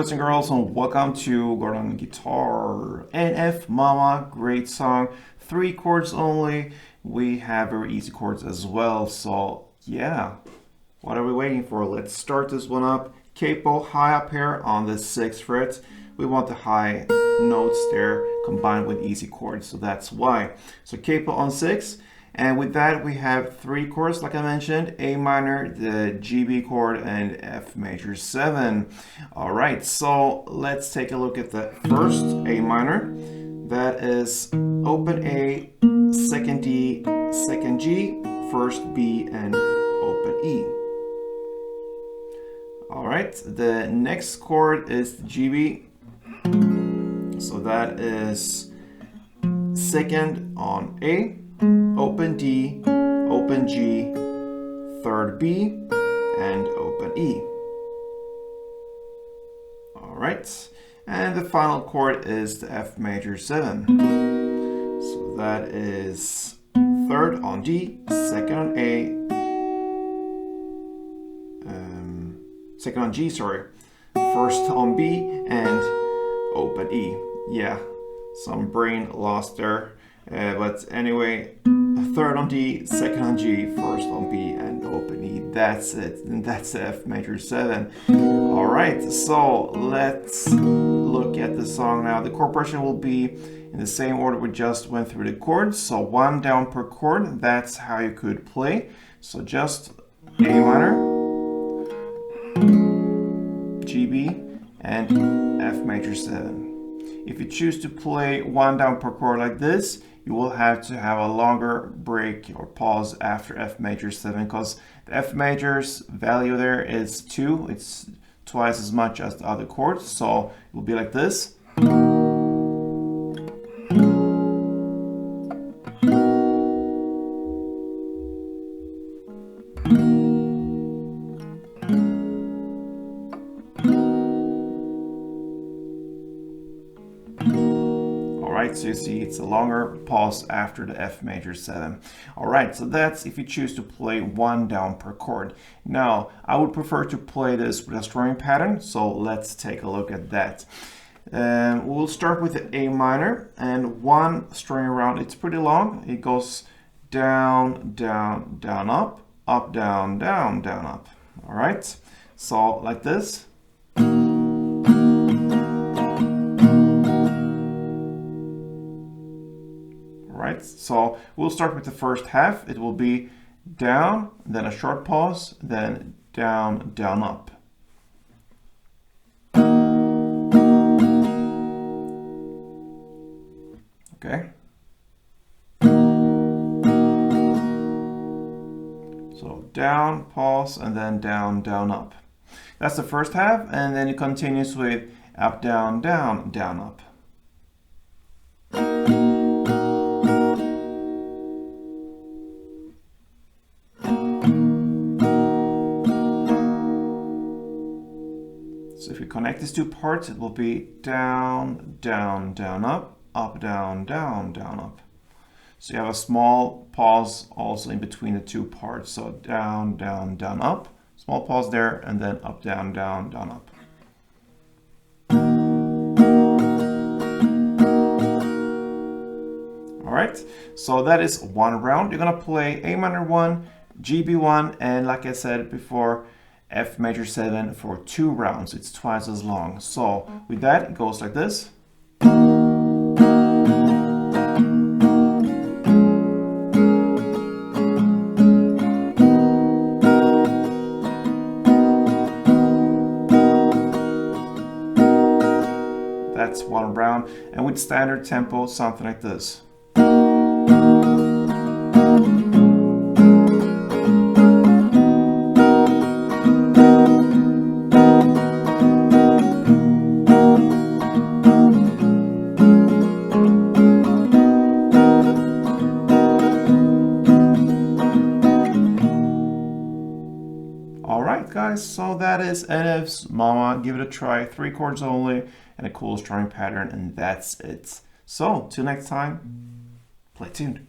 boys and girls, and welcome to Gordon Guitar. NF Mama, great song. 3 chords only. We have very easy chords as well. So yeah, what are we waiting for? Let's start this one up. Capo high up here on the 6th fret. We want the high notes there combined with easy chords, so that's why. So capo on 6. And with that, we have 3 chords, like I mentioned, A minor, the GB chord, and F major 7. All right, so let's take a look at the first A minor. That is open A, second D, second G, first B, and open E. All right, the next chord is GB. So that is second on A, open D, open G, third B, and open E. All right, and the final chord is the F major 7. So that is third on D, second on A, second on G, sorry, first on B, and open E. Yeah, some brain loss there. But anyway, third on D, second on G, first on B, and open E. That's it. And that's the F major 7. All right, so let's look at the song now. The chord progression will be in the same order we just went through the chords. So 1 down per chord. That's how you could play. So just A minor, GB, and F major 7. If you choose to play 1 down per chord like this, you will have to have a longer break or pause after F major 7, because the F major's value there is 2. It's twice as much as the other chords, so it will be like this. Alright, so you see it's a longer pause after the F major 7. Alright, so that's if you choose to play 1 down per chord. Now, I would prefer to play this with a strumming pattern, so let's take a look at that. We'll start with the A minor, and 1 string around, it's pretty long. It goes down, down, down, up, down, down, down, up. Alright, so like this. Right, so we'll start with the first half. It will be down, then a short pause, then down, down, up. Okay. So down, pause, and then down, down, up. That's the first half, and then it continues with up, down, down, down, up. So if we connect these 2 parts, it will be down, down, down, up, down, down, down, up. So you have a small pause also in between the 2 parts. So down, down, down, up, small pause there, and then up, down, down, down, up. All right, so that is 1 round. You're gonna play A minor 1, GB 1, and like I said before, F major 7 for 2 rounds. It's twice as long. So with that, it goes like this. That's 1 round. And with standard tempo, something like this. Alright guys, so that is NF's Mama. Give it a try. 3 chords only and a cool strumming pattern, and that's it. So, till next time, play tuned.